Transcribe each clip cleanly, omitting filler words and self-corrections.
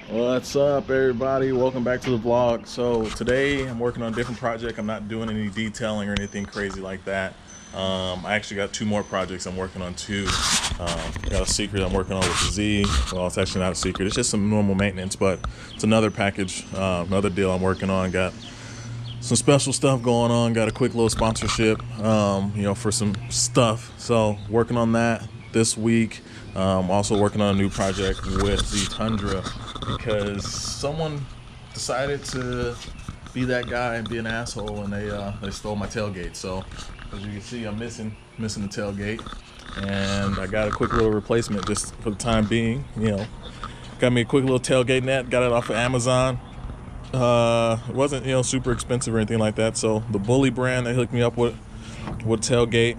What's up, everybody? Welcome back to the vlog. So today I'm working on a different project. I'm not doing any detailing or anything crazy like that. I actually got two more projects I'm working on too. Got a secret I'm working on with the Z. Well, it's actually not a secret. It's just some normal maintenance, but it's another package, another deal I'm working on. Got some special stuff going on. Got a quick little sponsorship, for some stuff. So working on that this week. Also working on a new project with the Tundra because someone decided to be that guy and be an asshole, and they stole my tailgate. So as you can see, I'm missing the tailgate, and I got a quick little replacement just for the time being. Got me a quick little tailgate net. Got it off of Amazon. It wasn't super expensive or anything like that. So the Bully Brand, they hooked me up with tailgate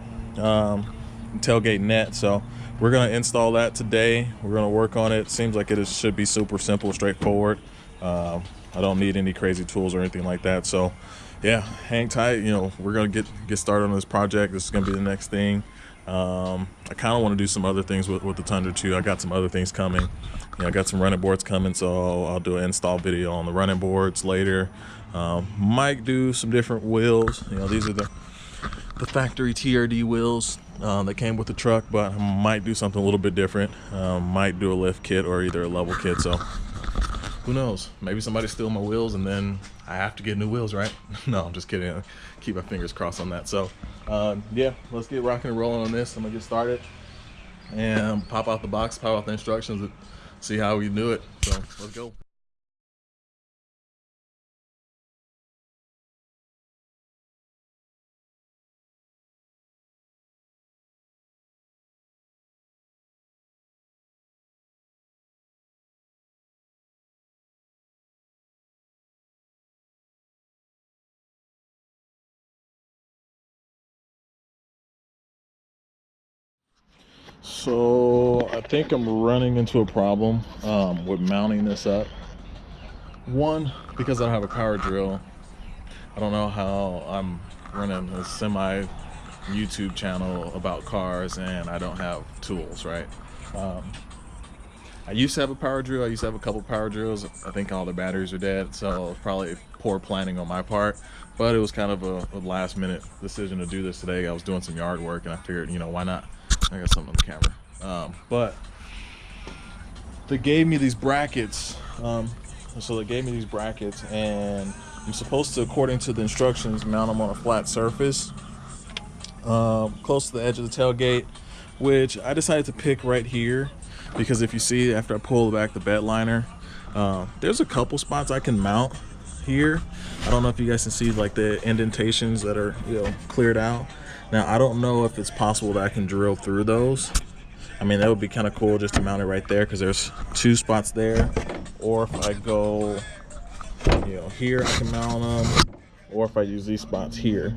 net. So we're gonna install that today. We're gonna work on it. Seems like it should be super simple, straightforward. I don't need any crazy tools or anything like that. So yeah, hang tight. We're gonna get started on this project. This is gonna be the next thing. I kind of want to do some other things with the Tundra too. I got some other things coming. I got some running boards coming, so I'll do an install video on the running boards later. Might do some different wheels. These are the factory TRD wheels that came with the truck, but I might do something a little bit different. Might do a lift kit or either a level kit. So who knows? Maybe somebody steal my wheels and then I have to get new wheels, right? No, I'm just kidding. Keep my fingers crossed on that. So yeah, let's get rocking and rolling on this. I'm gonna get started and pop out the box, pop out the instructions, and see how we do it. So let's go. So I think I'm running into a problem with mounting this up. One, because I don't have a power drill. I don't know how I'm running a semi YouTube channel about cars and I don't have tools, right? I used to have a power drill. I used to have a couple power drills. I think all the batteries are dead, so probably poor planning on my part. But it was kind of a last minute decision to do this today. I was doing some yard work and I figured, why not? I got something on the camera. But they gave me these brackets. So they gave me these brackets, and I'm supposed to, according to the instructions, mount them on a flat surface close to the edge of the tailgate, which I decided to pick right here because if you see, after I pull back the bed liner, there's a couple spots I can mount here. I don't know if you guys can see like the indentations that are cleared out. Now I don't know if it's possible that I can drill through those. I mean, that would be kind of cool just to mount it right there because there's two spots there. Or if I go here, I can mount them, or if I use these spots here,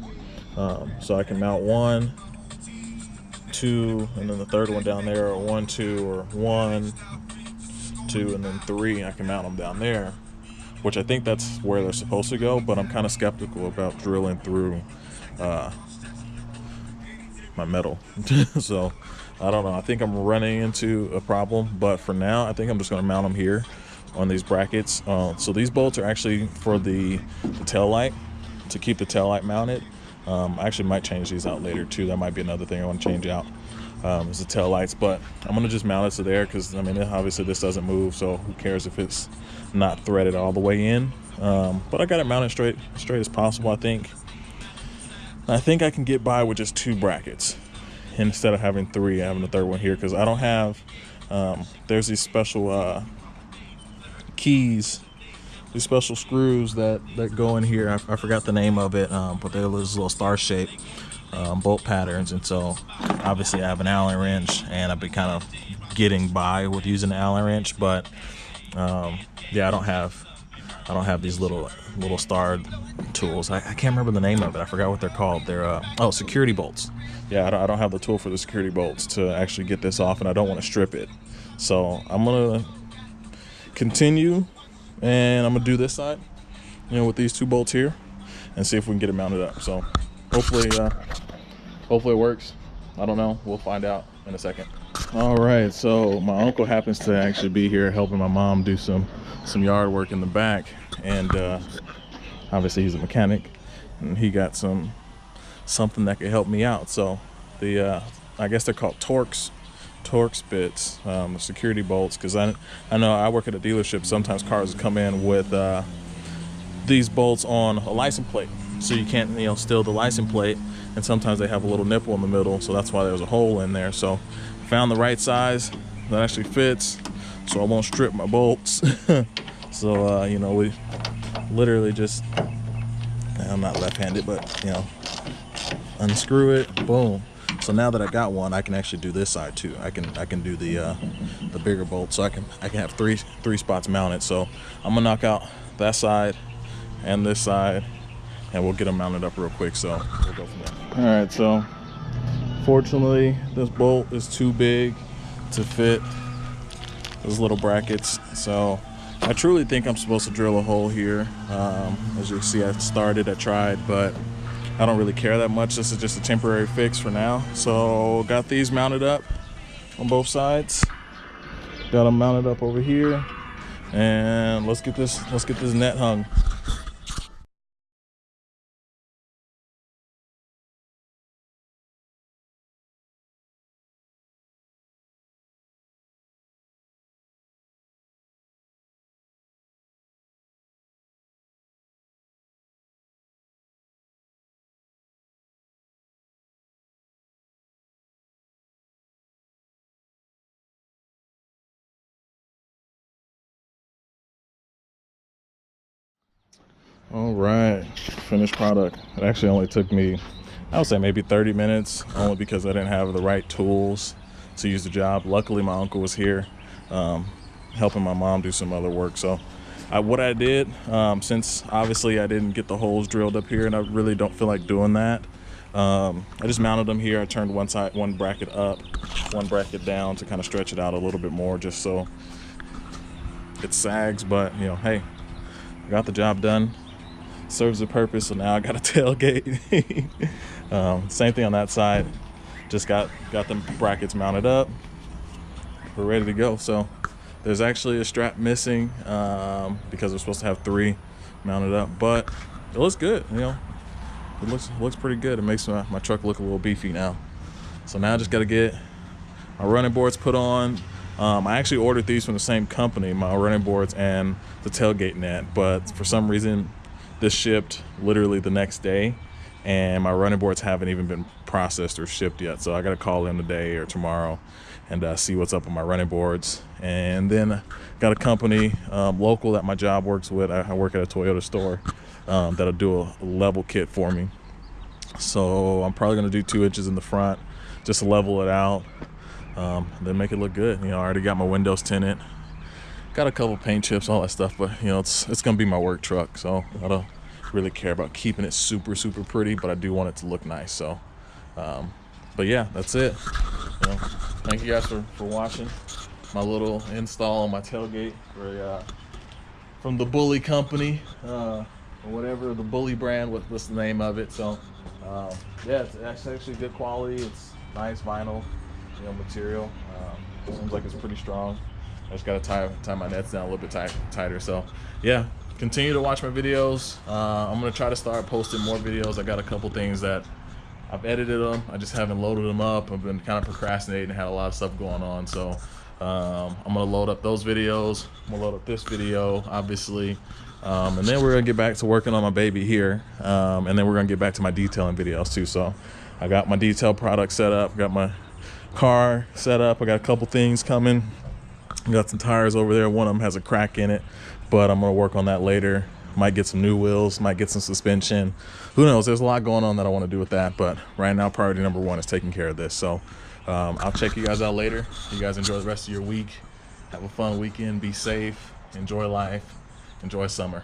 so I can mount 1, 2, and then the third one down there, or 1, 2, or 1, 2, and then 3. I can mount them down there, which I think that's where they're supposed to go, but I'm kind of skeptical about drilling through my metal. So I don't know. I think I'm running into a problem, but for now I think I'm just going to mount them here on these brackets. So these bolts are actually for the tail light, to keep the tail light mounted. I actually might change these out later too. That might be another thing I want to change out, is the tail lights. But I'm gonna just mount it to there because I mean, obviously this doesn't move, so who cares if it's not threaded all the way in. But I got it mounted straight as possible. I think I can get by with just 2 brackets instead of having 3, having the third one here, because I don't have there's these special keys, these special screws that go in here. I forgot the name of it, but there was little star shaped bolt patterns, and so obviously I have an Allen wrench and I've been kind of getting by with using the Allen wrench, but yeah, I don't have these little starred tools. I can't remember the name of it. I forgot what they're called. They're security bolts. Yeah, I don't have the tool for the security bolts to actually get this off, and I don't want to strip it. So I'm gonna continue, and I'm gonna do this side, with these 2 bolts here, and see if we can get it mounted up. So hopefully it works. I don't know. We'll find out in a second. All right, so my uncle happens to actually be here helping my mom do some yard work in the back, and obviously he's a mechanic, and he got something that could help me out. So the I guess they're called Torx bits, security bolts, because I know I work at a dealership. Sometimes cars come in with these bolts on a license plate, so you can't steal the license plate, and sometimes they have a little nipple in the middle, so that's why there's a hole in there. So I found the right size that actually fits, so I won't strip my bolts. So we literally just, I'm not left-handed, but unscrew it, boom. So now that I got one, I can actually do this side too. I can do the bigger bolt, so I can have three spots mounted. So I'm gonna knock out that side and this side, and we'll get them mounted up real quick. So we'll go from there. All right, so fortunately this bolt is too big to fit those little brackets, so I truly think I'm supposed to drill a hole here. As you can see, I tried, but I don't really care that much. This is just a temporary fix for now. So got these mounted up on both sides. Got them mounted up over here, and let's get this net hung. All right, finished product. It actually only took me, I would say maybe 30 minutes, only because I didn't have the right tools to use the job. Luckily, my uncle was here helping my mom do some other work. So what I did, since obviously I didn't get the holes drilled up here, and I really don't feel like doing that, I just mounted them here. I turned one bracket up, one bracket down to kind of stretch it out a little bit more, just so it sags. But hey, I got the job done. Serves a purpose. So now I got a tailgate. Same thing on that side. Just got the brackets mounted up. We're ready to go. So there's actually a strap missing because we're supposed to have 3 mounted up, but it looks good. It looks pretty good. It makes my truck look a little beefy now. So now I just got to get my running boards put on. I actually ordered these from the same company, my running boards and the tailgate net, but for some reason this shipped literally the next day, and my running boards haven't even been processed or shipped yet. So I got to call in today or tomorrow and see what's up with my running boards. And then got a company local that my job works with. I work at a Toyota store that'll do a level kit for me. So I'm probably going to do 2 inches in the front just to level it out, then make it look good. I already got my windows tinted, got a couple paint chips, all that stuff, but it's gonna be my work truck, so I don't really care about keeping it super pretty, but I do want it to look nice. So but yeah, that's it. Thank you guys for watching my little install on my tailgate from the Bully company, or whatever, the Bully brand, what's the name of it. So yeah, it's actually good quality. It's nice vinyl material. Seems like it's pretty strong. I just got to tie my nets down a little bit tighter. So yeah, continue to watch my videos. I'm going to try to start posting more videos. I got a couple things that I've edited them. I just haven't loaded them up. I've been kind of procrastinating, had a lot of stuff going on. So I'm going to load up those videos. I'm going to load up this video, obviously. And then we're going to get back to working on my baby here. And then we're going to get back to my detailing videos too. So I got my detail product set up, got my car set up. I got a couple things coming. Got some tires over there. One of them has a crack in it, but I'm gonna work on that later. Might get some new wheels, might get some suspension. Who knows? There's a lot going on that I want to do with that, but right now priority number 1 is taking care of this. So I'll check you guys out later. You guys enjoy the rest of your week. Have a fun weekend. Be safe. Enjoy life. Enjoy summer.